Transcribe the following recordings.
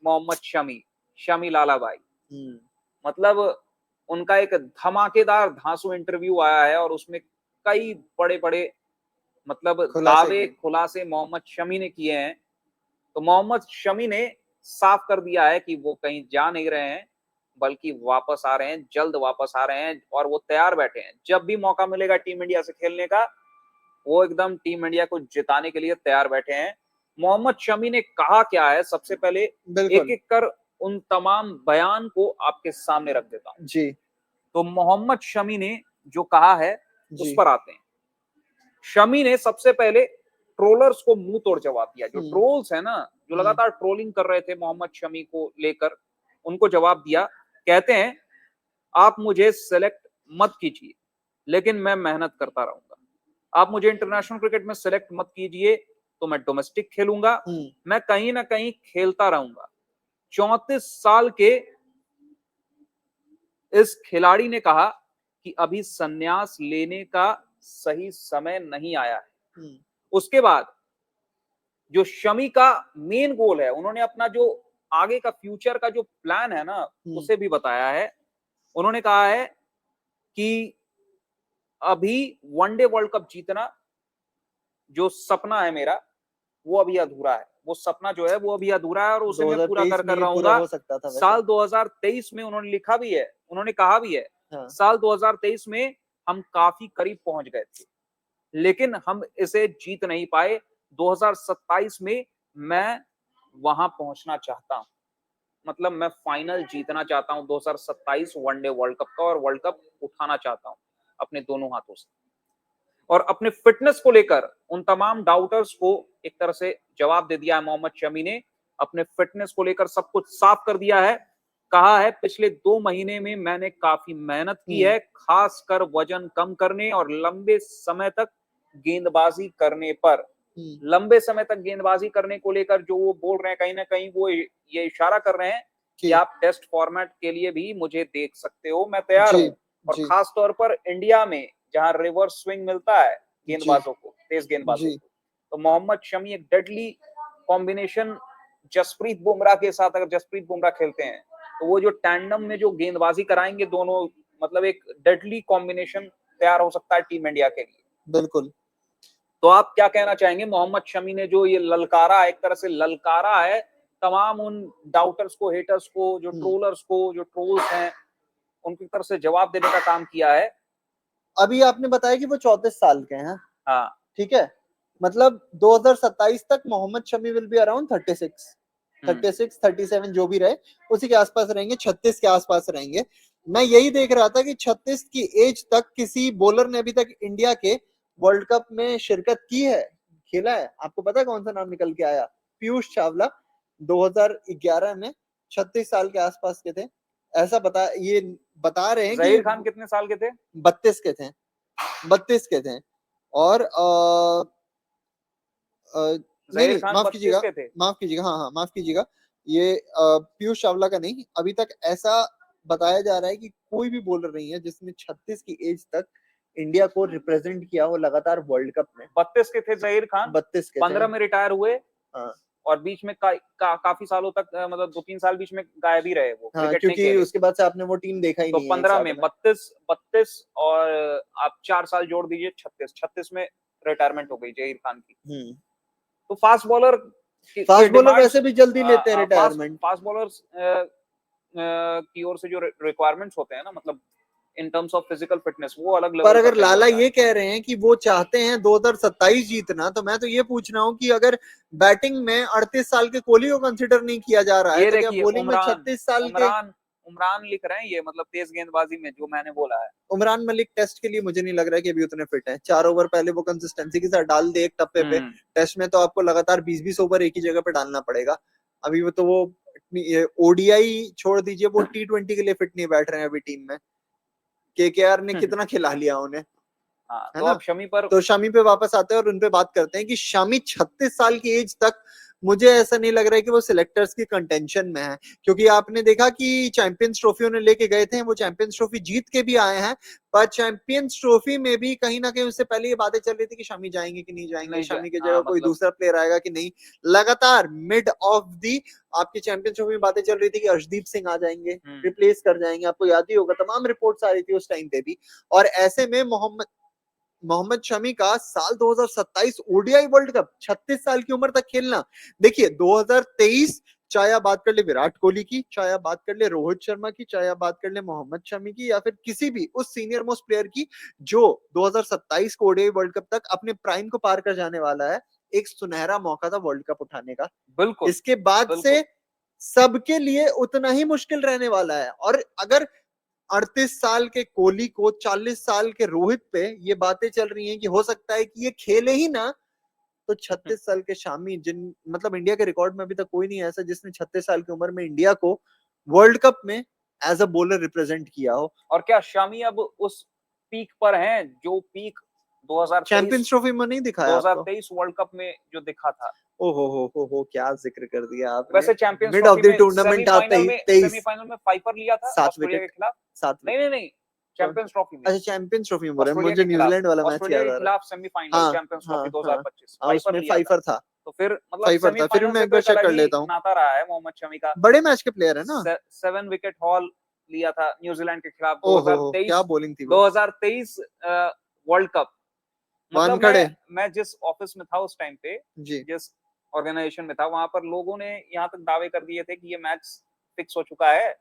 मोहम्मद शमी, शमी लालाबाई। मतलब उनका एक धमाकेदार धांसू इंटरव्यू आया है और उसमें कई बड़े-बड़े मतलब दावे खुलासे मोहम्मद शमी ने किए हैं। तो मोहम्मद शमी ने साफ कर दिया है कि वो कहीं जा नहीं रहे हैं, बल्कि वापस आ रहे हैं, जल्द वापस आ रहे हैं और वो तैयार बैठे हैं। जब भी मौका मिलेगा टीम इंडिया से खेलने का, वो एकदम टीम इंडिया को जिताने के लिए तैयार बैठे हैं। मोहम्मद शमी ने कहा क्या है, सबसे पहले एक-एक कर उन तमाम बयान को आपके सामने रख देता हूँ। जी। तो मोहम्मद शमी ने जो कहा है, उस पर आते हैं। शमी ने सबसे पहले ट्रोलर्स को मुंह तोड़ जवाब दिया। जो ट्रोल्स है ना, जो लगातार ट्रोलिंग कर रहे थे मोहम्मद शमी को लेकर, उनको जवाब दिया। कहते हैं, आप मुझे सेलेक्ट मत कीजिए, लेकिन मैं मेहनत करता रहूंगा। आप मुझे इंटरनेशनल क्रिकेट में सेलेक्ट मत कीजिए, तो मैं डोमेस्टिक खेलूंगा। मैं कहीं ना कहीं खेलता रहूंगा। 34 साल के इस खिलाड़ी ने कहा कि अभी संन्यास लेने का सही समय नहीं आया है। उसके बाद जो शमी का मेन गोल है, उन्होंने अपना जो आगे का फ्यूचर का जो प्लान है ना, उसे भी बताया है। उन्होंने कहा है कि अभी वनडे वर्ल्ड कप जीतना जो सपना है मेरा, वो अभी अधूरा है। वो सपना जो है वो अभी अधूरा है और उसे मैं पूरा कर रहूंगा। साल 2023 में उन्होंने लिखा भी है, उन्होंने कहा भी है, साल 2023 में हम काफी करीब पहुंच गए थे, लेकिन हम इसे जीत नहीं पाए। 2027 में मैं वहां पहुंचना चाहता हूं। मतलब मैं फाइनल जीतना चाहता हूं 2027 वनडे वर्ल्ड कप का, और वर्ल्ड कप उठाना चाहता हूं अपने दोनों हाथों से। और अपने फिटनेस को लेकर उन तमाम डाउटर्स को एक तरह से जवाब दे दिया है मोहम्मद शमी ने। अपने फिटनेस को लेकर सब कुछ साफ कर दिया है। कहा है, पिछले 2 महीने में मैंने काफी मेहनत की है, खासकर वजन कम करने और लंबे समय तक गेंदबाजी करने पर। लंबे समय तक गेंदबाजी करने को लेकर जो वो बोल रहे हैं, कहीं ना कहीं वो ये इशारा कर रहे हैं कि आप टेस्ट फॉर्मेट के लिए भी मुझे देख सकते हो, मैं तैयार हूं। और खास तौर पर इंडिया में जहां रिवर्स स्विंग मिलता है गेंदबाजों को, तेज गेंदबाजों को, तो मोहम्मद शमी एक डेडली कॉम्बिनेशन जसप्रीत बुमराह के साथ, अगर जसप्रीत बुमराह खेलते हैं तो वो जो टैंडम में जो गेंदबाजी कराएंगे दोनों, मतलब एक डेडली कॉम्बिनेशन तैयार हो सकता है टीम इंडिया के लिए। बिल्कुल। तो आप क्या कहना चाहेंगे, मोहम्मद शमी ने जो ये ललकारा, एक तरह से ललकारा है तमाम उन डाउटर्स को, हेटर्स को, जो ट्रोलर्स को, जो ट्रोल्स हैं, उनकी तरफ से जवाब देने का काम किया है। अभी आपने बताया कि वो 34 साल के हैं। हाँ, ठीक है, मतलब 2027 तक Mohammed Shami will be around 36, 37 जो भी रहे, उसी के आसपास रहेंगे, 36 के आसपास रहेंगे। मैं यही देख रहा था कि 36 की एज तक किसी बॉलर ने अभी तक इंडिया के वर्ल्ड कप में शिरकत की है, खेला है। आपको पता है कौन सा नाम निकल के आया? पीयूष चावला 2011 में 36 साल के आसपास के थे, ऐसा बता रहे हैं कि जहीर खान कितने साल के थे? 32 के थे, 32 के थे। और नहीं, माफ कीजिएगा, हाँ, माफ कीजिएगा, ये पीयूष चावला का नहीं, अभी तक ऐसा बताया जा रहा है कि कोई भी बॉलर नहीं है जिसने 36 की एज तक इंडिया को रिप्रेजेंट किया हो लगातार वर्ल्ड कप में। 32 के थे जहीर खान, 32 के 15 में रिटायर हुए। हाँ। और बीच में काफी सालों तक, मतलब 2-3 साल बीच में गायब ही रहे वो, हाँ, क्योंकि उसके बाद से आपने वो टीम देखा ही तो नहीं है। 15 में 32 और आप 4 साल जोड़ दीजिए, 36 में रिटायरमेंट हो गई जहीर खान की। तो फास्ट बॉलर वैसे भी जल्दी लेते हैं रिटायरमेंट। फास्ट बॉलर्स की ओर से जो रिक्वायरमेंट्स होते हैं ना, मतलब in terms of physical fitness, वो अलग लेवल पर अगर लाला ये कह रहे हैं कि वो चाहते हैं 2027 जीतना, तो मैं तो ये पूछ रहा हूँ कि अगर बैटिंग में 38 साल के कोहली को कंसिडर नहीं किया जा रहा है, तो क्या बॉलिंग में 36 साल के उमरान लिख रहे हैं ये, मतलब तेज गेंदबाजी में जो मैंने बोला है। उमरान मलिक टेस्ट के लिए मुझे नहीं लग रहा है कि अभी उतने फिट हैं। 4 ओवर पहले वो कंसिस्टेंसी के साथ डाल दे एक टप्पे पे, टेस्ट में तो आपको लगातार 20-20 ओवर एक ही जगह पे डालना पड़ेगा। अभी वो तो वो ओडीआई छोड़ दीजिए, वो T20 के लिए फिट नहीं बैठ रहे हैं अभी टीम में। केकेआर ने कितना खिला लिया उन्हें, है ना? तो शमी पे वापस आते हैं और उन पे बात करते हैं कि शमी 36 साल की एज तक मुझे ऐसा नहीं लग रहा है कि वो सिलेक्टर्स की कंटेंशन में है, क्योंकि आपने देखा कि चैंपियंस ट्रॉफी उन्हें लेके गए थे, वो चैंपियंस ट्रॉफी जीत के भी आए हैं, पर चैंपियंस ट्रॉफी में भी कहीं ना कहीं उससे पहले ये बातें चल रही थी कि शमी जाएंगे कि नहीं जाएंगे, नहीं शमी की हाँ, जगह कोई मतलब दूसरा प्लेयर आएगा कि नहीं। लगातार मिड ऑफ दी आपकी चैंपियंस ट्रॉफी में बातें चल रही थी कि अर्शदीप सिंह आ जाएंगे, रिप्लेस कर जाएंगे, आपको याद ही होगा तमाम रिपोर्ट्स आ रही थी उस टाइम पे भी। और ऐसे में मोहम्मद शमी का साल 2027 ओडीआई वर्ल्ड कप, 36 साल की उम्र तक खेलना। देखिए 2023 चाहे आप बात कर ले विराट कोहली की, चाहे आप बात कर ले रोहित शर्मा की, चाहे आप बात कर ले मोहम्मद शमी की, या फिर किसी भी उस सीनियर मोस्ट प्लेयर की जो 2027 को ओडीआई वर्ल्ड कप तक अपने प्राइम को पार कर जाने वाला है, एक सुनहरा मौका था वर्ल्ड कप उठाने का। बिल्कुल इसके बाद बिल्कुल से सबके लिए उतना ही मुश्किल रहने वाला है। और अगर 38 साल के कोहली को 40 साल के रोहित पे ये बातें चल रही हैं कि हो सकता है कि ये खेले ही ना, तो 36 साल के शामी, जिन मतलब इंडिया के रिकॉर्ड में अभी तक कोई नहीं है ऐसा जिसने 36 साल की उम्र में इंडिया को वर्ल्ड कप में एज अ बॉलर रिप्रेजेंट किया हो। और क्या शामी अब उस पीक पर हैं जो पीक 2023 चैंपियंस ट्रॉफी में नहीं दिखाया आपको? 2023 वर्ल्ड कप में जो दिखा था। हो क्या जिक्र कर दिया आपने। वैसे champions mid of trophy the में टूर्नामेंट आते ही 23 सेमीफाइनल में फाइपर लिया था 7 ऑस्ट्रेलिया के विकेट, खिलाफ। 7 नहीं विकेट। नहीं नहीं, चैंपियंस ट्रॉफी में, अच्छा चैंपियंस ट्रॉफी में बोल रहे हैं, ऑस्ट्रेलिया मुझे के खिलाफ, न्यूजीलैंड वाला मैच ऑस्ट्रेलिया याद के आ रहा है। खिलाफ सेमीफाइनल हाँ चैंपियंस हाँ ट्रॉफी हाँ 2025 हाँ, फाइपर उसमें लिया था। फाइफर था। तो फिर मतलब फाइफर था, फिर सेमीफाइनल मैं से एक तो बार एक चेक अलग कर ही लेता हूँ। नाता रहा है मोहम्मद शमी का। बड़े मैच के प्लेयर है ना। 7 विकेट हॉल लिया था न्यूजीलैंड के खिलाफ ओहो क्या 2023 बॉलिंग थी वो। 2023 वर्ल्ड कप। मतलब वानखड़े मैं जिस ऑफिस में था उस टाइम पे, जी। जिस ऑर्गेनाइजेशन में था, वहां पर लोगों ने यहाँ तक दावे कर दिए थे कि ये मैच फिक्स हो चुका है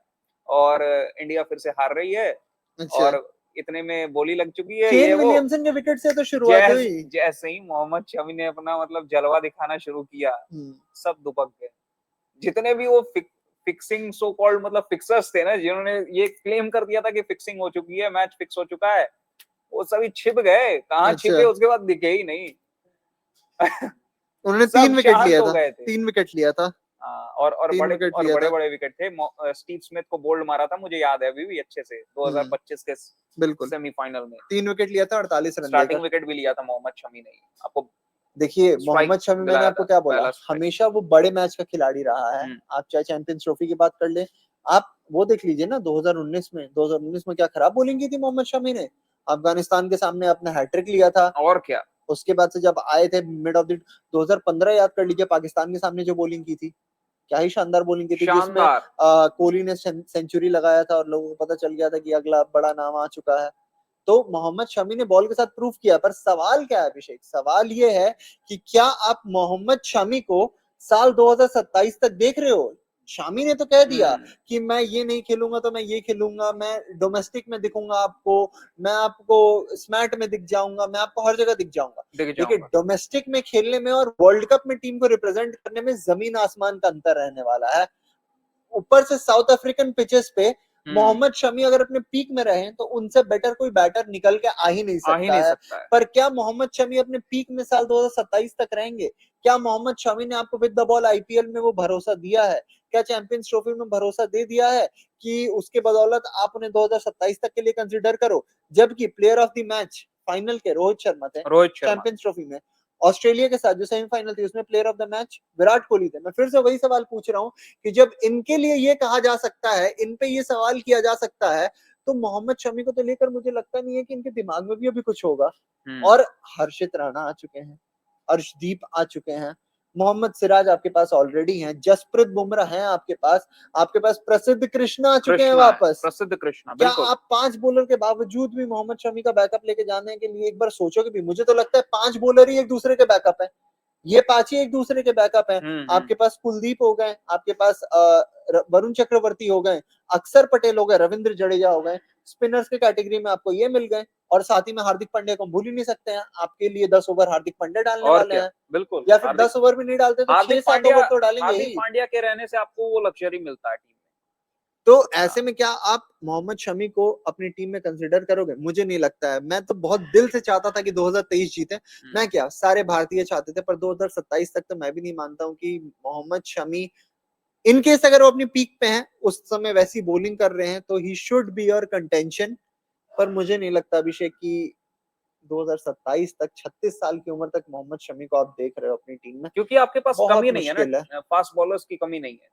और इंडिया फिर से हार रही है अच्छा, और इतने में बोली लग चुकी है केन ये वो। विलियमसन के विकेट से तो शुरुआत हुई। जैसे ही मोहम्मद शमी ने अपना मतलब जलवा दिखाना शुरू किया, सब दुबक गए। जितने भी वो फिक्सिंग सो कॉल्ड मतलब फिक्सर्स थे ना, जिन्होंने ये क्लेम कर दिया था कि फिक्सिंग हो चुकी है, मैच फिक्स हो चुका है, वो सभी छिप गए। कहाँ अच्छा छिपे उसके बाद दिखे ही नहीं। उन्होंने सब 3 विकेट शांत लिया हो था, गए थे। 3 विकेट लिया था। और 3 विकेट लिया बड़े था बड़े विकेट थे। स्टीव स्मिथ को बोल्ड मारा था, मुझे याद है अभी भी अच्छे से, 2025 के बिल्कुल। सेमीफाइनल में 3 विकेट लिया था 48 रन स्टार्टिंग देकर। विकेट भी लिया था मोहम्मद शमी ने। आपको देखिए स्ट्राइक मोहम्मद शमी, मैंने दिलाया आपको था, क्या बोला, पहला स्ट्राइक। हमेशा वो बड़े मैच का खिलाड़ी रहा है। आप चाहे चैंपियंस ट्रॉफी की बात कर ले, आप वो देख लीजिए ना 2019 में क्या खराब बॉलिंग की थी मोहम्मद शमी ने। अफगानिस्तान के सामने अपना हैट्रिक लिया था। और क्या, उसके बाद से जब आए थे मिड ऑफ द 2015 याद कर लीजिए, पाकिस्तान के सामने जो बॉलिंग की थी, क्या ही शानदार बॉलिंग की थी, जिसमें शानदार। कोहली ने सेंचुरी लगाया था और लोगों को पता चल गया था कि अगला बड़ा नाम आ चुका है। तो मोहम्मद शमी ने बॉल के साथ प्रूव किया। पर सवाल क्या है अभिषेक, सवाल ये है कि क्या आप मोहम्मद शमी को साल 2027 तक देख रहे हो? शामी ने तो कह दिया कि मैं ये नहीं खेलूंगा तो मैं ये खेलूंगा, मैं डोमेस्टिक में दिखूंगा आपको, मैं आपको स्मैट में दिख जाऊंगा, मैं आपको हर जगह दिख जाऊंगा। देखिए डोमेस्टिक में खेलने में और वर्ल्ड कप में टीम को रिप्रेजेंट करने में जमीन आसमान का अंतर रहने वाला है। ऊपर से साउथ अफ्रीकन पिचेस पे मोहम्मद शमी अगर अपने पीक में रहे तो उनसे बेटर कोई बैटर निकल के आ ही नहीं सकता है। पर क्या मोहम्मद शमी अपने पीक में साल 2027 तक रहेंगे? क्या मोहम्मद शमी ने आपको विद द बॉल आईपीएल में वो भरोसा दिया है? क्या चैंपियंस ट्रॉफी में भरोसा दे दिया है कि उसके बदौलत आप उन्हें 2027 तक के लिए कंसिडर करो? जबकि player of the match final के रोहित शर्मा थे चैंपियंस ट्रॉफी में। ऑस्ट्रेलिया के साथ जो सेमीफाइनल थी उसमें player of the match Virat Kohli थे। मैं फिर से वही सवाल पूछ रहा हूँ कि जब इनके लिए ये कहा जा सकता है, इन पे ये सवाल किया जा सकता है, तो मोहम्मद शमी को तो लेकर मुझे लगता नहीं है कि इनके दिमाग में भी अभी कुछ होगा। और हर्षित राणा आ चुके हैं, अर्शदीप आ चुके हैं, मोहम्मद सिराज आपके पास ऑलरेडी हैं, जसप्रीत बुमराह हैं आपके पास प्रसिद्ध कृष्णा आ चुके हैं वापस। प्रसिद्ध कृष्णा, क्या आप 5 बॉलर के बावजूद भी मोहम्मद शमी का बैकअप लेके जाने के लिए एक बार सोचोगे भी? मुझे तो लगता है 5 बॉलर ही एक दूसरे के बैकअप है, ये 5 ही एक दूसरे के बैकअप हैं। आपके पास कुलदीप हो गए, आपके पास वरुण चक्रवर्ती हो गए, अक्षर पटेल हो गए, रविंद्र जडेजा हो गए। स्पिनर्स के कैटेगरी में आपको ये मिल गए और साथ ही में हार्दिक पांड्या को भूल ही नहीं सकते हैं। आपके लिए 10 ओवर हार्दिक पांड्या डालने वाले हैं। बिल्कुल, या फिर 10 ओवर भी नहीं डालते तो 6-7 ओवर तो डालेंगे ही। हार्दिक पांड्या के रहने से आपको वो लग्जरी मिलता है टीम में। तो ऐसे में क्या आप मोहम्मद शमी को अपनी टीम में कंसिडर करोगे? मुझे नहीं लगता है। मैं तो बहुत दिल से चाहता था कि 2023 जीते, मैं क्या सारे भारतीय चाहते थे, पर 2027 तक तो मैं भी नहीं मानता हूं कि मोहम्मद शमी इन केस अगर वो अपनी पीक पे हैं, उस समय वैसी बॉलिंग कर रहे हैं, तो he should be your contention. पर मुझे नहीं लगता अभिषेक कि 2027 तक 36 साल की उम्र तक मोहम्मद शमी को आप देख रहे हो अपनी टीम में, क्योंकि आपके पास बहुत कमी नहीं है मुश्किल ना, फास्ट बॉलर्स की कमी नहीं है।